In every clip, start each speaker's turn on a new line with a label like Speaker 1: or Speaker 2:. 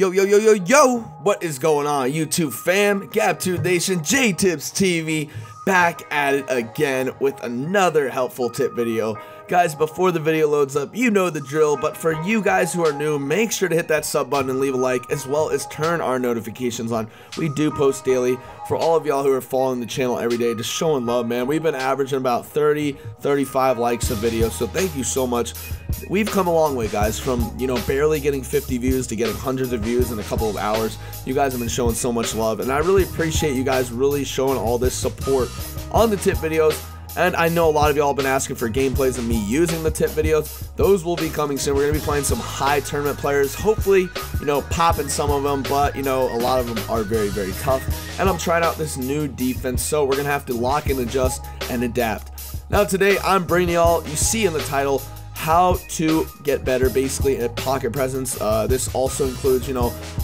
Speaker 1: Yo, what is going on, YouTube fam? Gab2 Nation, jtibbs TV, back at it again with another helpful tip video. Guys, before the video loads up, you know the drill, but for you guys who are new, make sure to hit that sub button and leave a like, as well as turn our notifications on. We do post daily. For all of y'all who are following the channel every day, just showing love, man. We've been averaging about 30-35 likes a video, so thank you so much. We've come a long way, guys, from, barely getting 50 views to getting hundreds of views in a couple of hours. You guys have been showing so much love, and I really appreciate you guys really showing all this support on the tip videos. And I know a lot of y'all have been asking for gameplays of me using the tip videos. Those will be coming soon. We're going to be playing some high tournament players. Hopefully, popping some of them, but, a lot of them are very, very tough. And I'm trying out this new defense, so we're going to have to lock and adjust and adapt. Now, today, I'm bringing y'all, you see in the title, how to get better basically at pocket presents. This also includes,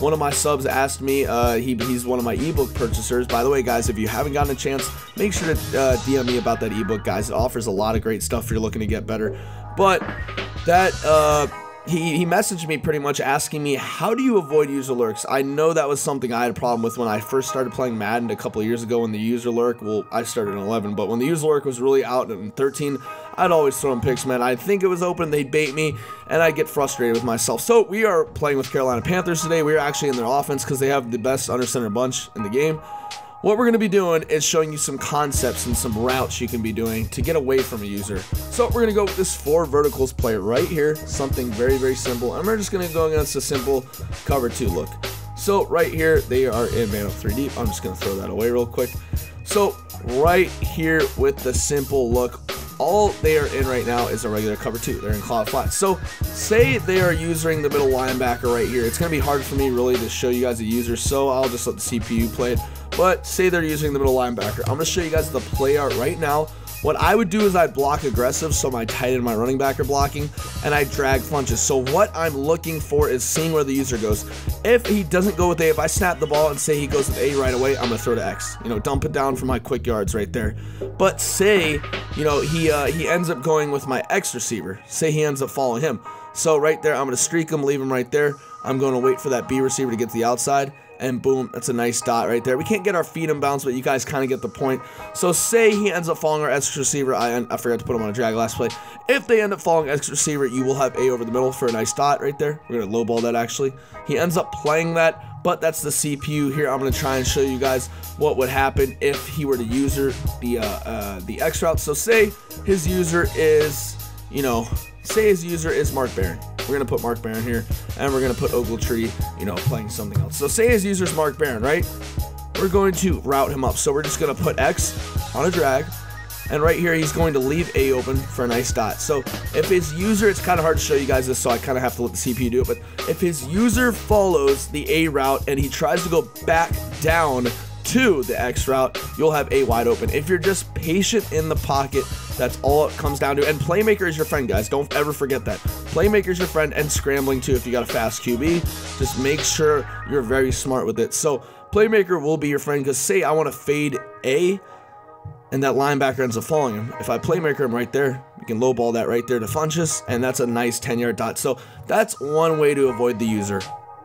Speaker 1: one of my subs asked me, he's one of my ebook purchasers. By the way, guys, if you haven't gotten a chance, make sure to DM me about that ebook, guys. It offers a lot of great stuff if you're looking to get better. But that he messaged me pretty much asking me, how do you avoid user lurks? I know that was something I had a problem with when I first started playing Madden a couple of years ago. When the user lurk, well, I started in 11, but when the user lurk was really out in 13, I'd always throw in picks, man. I'd think it was open, they'd bait me, and I'd get frustrated with myself. So we are playing with Carolina Panthers today. We are actually in their offense because they have the best under center bunch in the game. What we're going to be doing is showing you some concepts and some routes you can be doing to get away from a user. So we're going to go with this 4 verticals play right here, something very, very simple. And we're just going to go against a simple cover 2 look. So right here, they are in man up 3 deep. I'm just going to throw that away real quick. So right here with the simple look, all they are in right now is a regular cover 2. They're in cloud flat. So say they are using the middle linebacker right here. It's going to be hard for me really to show you guys a user, so I'll just let the CPU play it. But say they're using the middle linebacker. I'm going to show you guys the play art right now. What I would do is I'd block aggressive, so my tight end and my running back are blocking, and I drag lunges. So what I'm looking for is seeing where the user goes. If he doesn't go with A, if I snap the ball and say he goes with A right away, I'm going to throw to X. Dump it down for my quick yards right there. But say, he ends up going with my X receiver. Say he ends up following him. So right there, I'm going to streak him, leave him right there. I'm going to wait for that B receiver to get to the outside. And boom, that's a nice dot right there. We can't get our feet in bounds, but you guys kind of get the point. So say he ends up following our X receiver. I forgot to put him on a drag last play. If they end up following X receiver, you will have A over the middle for a nice dot right there. We're going to lowball that actually. He ends up playing that, but that's the CPU here. I'm going to try and show you guys what would happen if he were to use the X route. So say his user is, Mark Barron. We're going to put Mark Barron here, and we're going to put Ogletree, playing something else. So say his user's Mark Barron, right? We're going to route him up. So we're just going to put X on a drag, and right here he's going to leave A open for a nice dot. So if his user, it's kind of hard to show you guys this, so I kind of have to let the CPU do it, but if his user follows the A route and he tries to go back down to the X route, you'll have A wide open. If you're just patient in the pocket, that's all it comes down to. And playmaker is your friend, guys. Don't ever forget that. Playmaker is your friend, and scrambling too if you got a fast QB. Just make sure you're very smart with it. So playmaker will be your friend, because say I want to fade A and that linebacker ends up following him. If I playmaker him right there, we can lowball that right there to Funchess, and that's a nice 10-yard dot. So that's one way to avoid the user.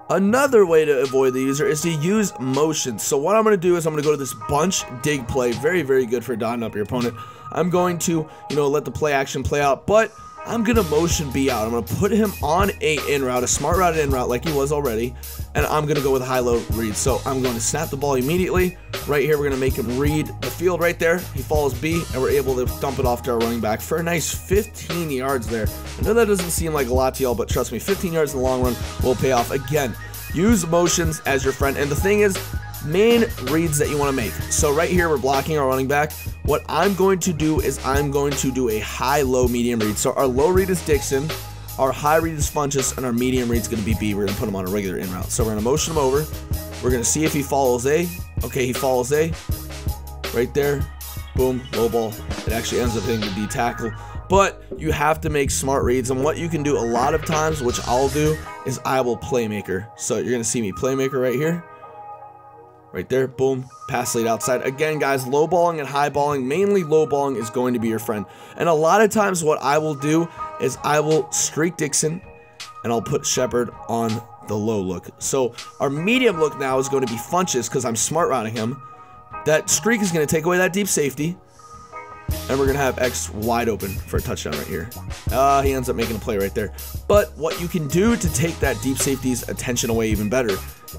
Speaker 1: Another way to avoid the user is to use motion. So what I'm going to do is I'm going to go to this bunch dig play. Very, very good for dotting up your opponent. I'm going to, let the play action play out, but I'm going to motion B out. I'm going to put him on a in route, a smart route in route like he was already, and I'm going to go with a high-low read. So I'm going to snap the ball immediately. Right here, we're going to make him read the field right there. He follows B, and we're able to dump it off to our running back for a nice 15 yards there. I know that doesn't seem like a lot to y'all, but trust me, 15 yards in the long run will pay off. Again, use motions as your friend. And the thing is, main reads that you want to make. So right here, we're blocking our running back. What I'm going to do is I'm going to do a high-low medium read. So our low read is Dixon, our high read is Funchess, and our medium read is going to be B. We're going to put him on a regular in route. So we're going to motion him over. We're going to see if he follows A. Okay, he follows A. Right there. Boom, low ball. It actually ends up hitting the D tackle. But you have to make smart reads, and what you can do a lot of times, which I'll do, is I will playmaker. So you're going to see me playmaker right here. Right there, boom, pass lead outside. Again, guys, low balling and high balling, mainly low balling is going to be your friend. And a lot of times what I will do is I will streak Dixon, and I'll put Shepard on the low look. So our medium look now is going to be Funches because I'm smart routing him. That streak is going to take away that deep safety. And we're going to have X wide open for a touchdown right here. He ends up making a play right there. But what you can do to take that deep safety's attention away even better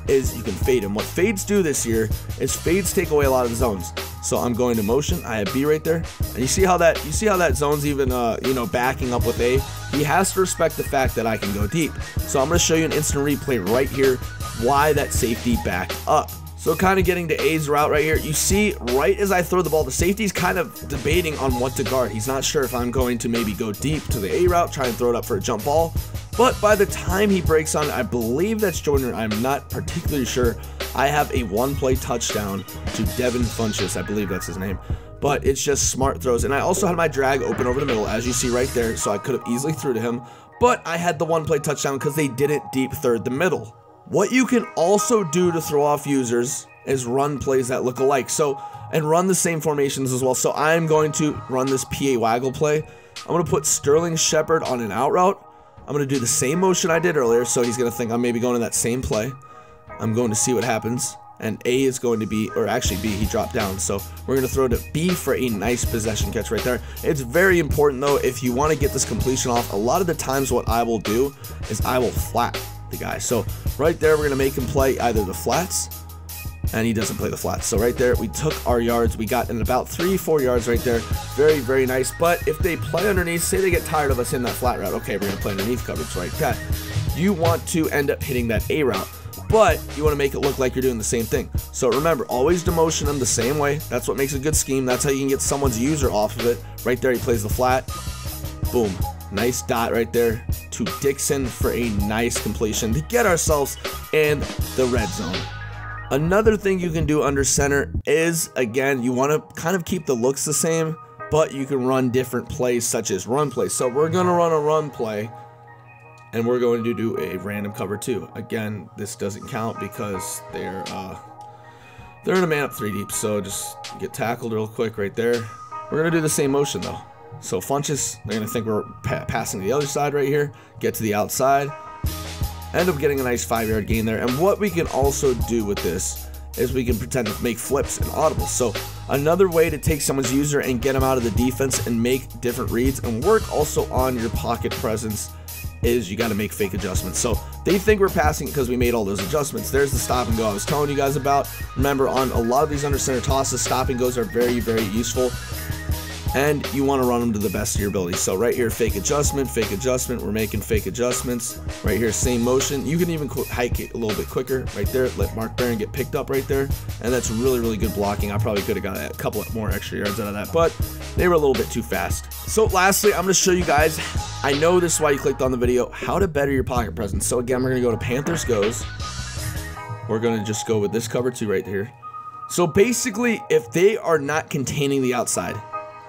Speaker 1: is you can fade him. What fades do this year is fades take away a lot of the zones. So I'm going to motion. I have B right there. And you see how that zone's even you know, backing up with A. He has to respect the fact that I can go deep. So I'm going to show you an instant replay right here why that safety backed up. So kind of getting to A's route right here, you see right as I throw the ball, the safety's kind of debating on what to guard. He's not sure if I'm going to maybe go deep to the A route, try and throw it up for a jump ball. But by the time he breaks on, I believe that's Jordan, I'm not particularly sure, I have a one-play touchdown to Devin Funches, I believe that's his name. But it's just smart throws. And I also had my drag open over the middle, as you see right there, so I could have easily threw to him. But I had the one-play touchdown because they didn't deep third the middle. What you can also do to throw off users is run plays that look alike. So, and run the same formations as well. So I'm going to run this PA waggle play. I'm going to put Sterling Shepard on an out route. I'm going to do the same motion I did earlier. So he's going to think I'm maybe going to that same play. I'm going to see what happens. And A is going to be, or actually B, he dropped down. So we're going to throw to B for a nice possession catch right there. It's very important though, if you want to get this completion off, a lot of the times what I will do is I will flat the guy. So right there, we're going to make him play either the flats, and he doesn't play the flats. So right there, we took our yards. We got in about 3-4 yards right there. Very, very nice. But if they play underneath, say they get tired of us in that flat route, okay, we're going to play underneath coverage, right? Okay. You want to end up hitting that A route, but you want to make it look like you're doing the same thing. So remember, always demotion them the same way. That's what makes a good scheme. That's how you can get someone's user off of it. Right there, he plays the flat. Boom. Nice dot right there to Dixon for a nice completion to get ourselves in the red zone. Another thing you can do under center is, again, you want to kind of keep the looks the same, but you can run different plays such as run plays. So we're going to run a run play, and we're going to do a random cover 2. Again, this doesn't count because they're in a man up 3 deep, so just get tackled real quick right there. We're going to do the same motion though. So Funches, they're going to think we're passing to the other side right here, get to the outside, end up getting a nice 5-yard gain there. And what we can also do with this is we can pretend to make flips and audibles. So another way to take someone's user and get them out of the defense and make different reads and work also on your pocket presence is you got to make fake adjustments. So they think we're passing because we made all those adjustments. There's the stop and go I was telling you guys about. Remember, on a lot of these under center tosses, stop and goes are very, very useful. And you want to run them to the best of your ability. So right here, fake adjustment, we're making fake adjustments. Right here, same motion. You can even hike it a little bit quicker right there. Let Mark Barron get picked up right there. And that's really, really good blocking. I probably could have got a couple more extra yards out of that, but they were a little bit too fast. So lastly, I'm going to show you guys, I know this is why you clicked on the video, how to better your pocket presence. So again, we're going to go to Panthers Goes. We're going to just go with this cover 2 right here. So basically, if they are not containing the outside,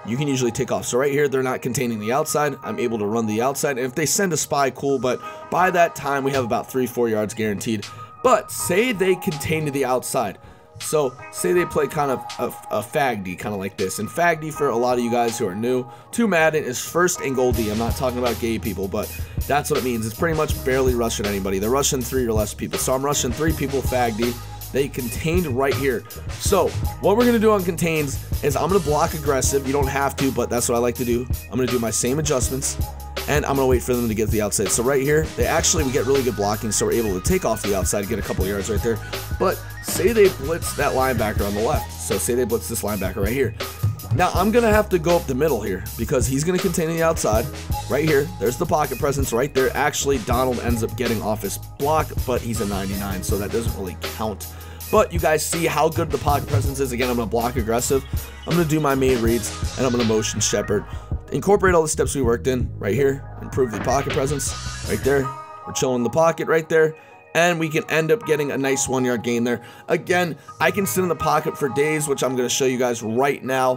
Speaker 1: you can usually take off. So right here, they're not containing the outside. I'm able to run the outside. And if they send a spy, cool. But by that time, we have about 3-4 yards guaranteed. But say they contain to the outside. So say they play kind of a fag D, kind of like this. And fag D, for a lot of you guys who are new to Madden, is first and goal D. I'm not talking about gay people, but that's what it means. It's pretty much barely rushing anybody. They're rushing 3 or less people. So I'm rushing 3 people fag D. They contained right here. So what we're gonna do on contains is I'm gonna block aggressive. You don't have to, but that's what I like to do. I'm gonna do my same adjustments, and I'm gonna wait for them to get to the outside. So right here, we get really good blocking, so we're able to take off the outside and get a couple yards right there. But say they blitz that linebacker on the left. So say they blitz this linebacker right here. Now I'm gonna have to go up the middle here because he's gonna contain the outside. Right here, there's the pocket presence right there. Actually, Donald ends up getting off his block, but he's a 99, so that doesn't really count. But you guys see how good the pocket presence is. Again, I'm gonna block aggressive. I'm gonna do my main reads, and I'm gonna motion Shepard. Incorporate all the steps we worked in right here. Improve the pocket presence right there. We're chilling the pocket right there. And we can end up getting a nice 1-yard gain there. Again, I can sit in the pocket for days, which I'm going to show you guys right now.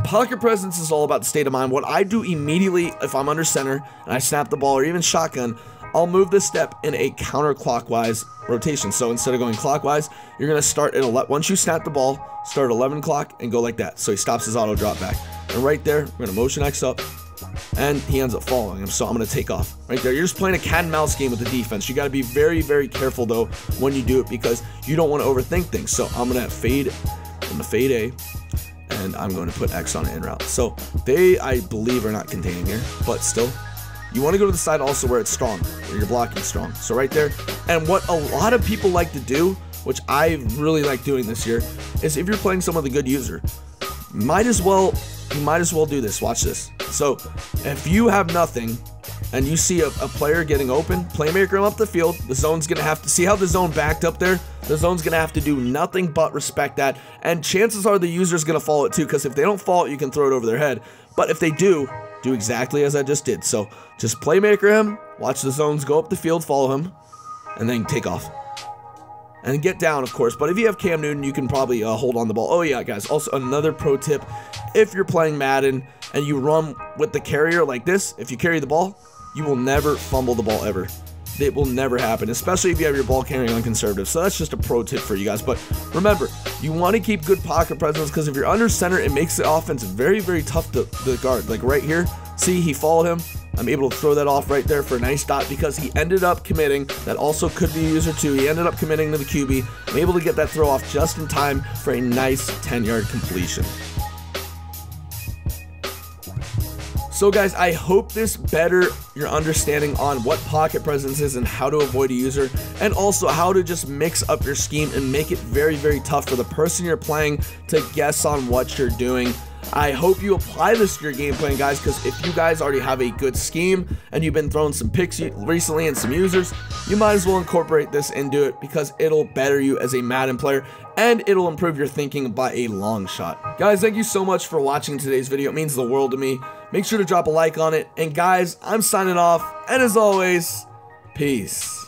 Speaker 1: Pocket presence is all about the state of mind. What I do immediately if I'm under center and I snap the ball or even shotgun, I'll move this step in a counterclockwise rotation. So instead of going clockwise, you're going to start at once you snap the ball, start at 11 o'clock and go like that. So he stops his auto drop back. And right there, we're going to motion X up, and he ends up following him, so I'm gonna take off right there. You're just playing a cat and mouse game with the defense. You got to be very, very careful though when you do it, because you don't want to overthink things. So I'm gonna fade A, and I'm going to put X on it in route. So they, I believe, are not containing here, but still, you want to go to the side also where it's strong, where you're blocking strong. So right there. And what a lot of people like to do, which I really like doing this year, is if you're playing someone with a good user, you might as well do this. Watch this. So if you have nothing and you see a player getting open, playmaker him up the field, the zone's gonna have to see how the zone backed up there. The zone's gonna have to do nothing but respect that, and chances are the user's gonna follow it too, because if they don't follow it, you can throw it over their head. But if they do exactly as I just did. So just playmaker him, watch the zones go up the field, follow him, and then take off. And get down, of course. But if you have Cam Newton, you can probably hold on the ball. Oh yeah, guys, also another pro tip: if you're playing Madden and you run with the carrier like this, if you carry the ball, you will never fumble the ball ever. It will never happen, especially if you have your ball carrying on conservative. So that's just a pro tip for you guys. But remember, you want to keep good pocket presence, because if you're under center, it makes the offense very, very tough to guard. Like right here, see, he followed him. I'm able to throw that off right there for a nice dot, because he ended up committing. That also could be a user too. He ended up committing to the QB. I'm able to get that throw off just in time for a nice 10-yard completion. So guys, I hope this bettered your understanding on what pocket presence is and how to avoid a user, and also how to just mix up your scheme and make it very, very tough for the person you're playing to guess on what you're doing. I hope you apply this to your game plan, guys, because if you guys already have a good scheme and you've been throwing some picks recently and some users, you might as well incorporate this into it, because it'll better you as a Madden player and it'll improve your thinking by a long shot. Guys, thank you so much for watching today's video. It means the world to me. Make sure to drop a like on it. And guys, I'm signing off. And as always, peace.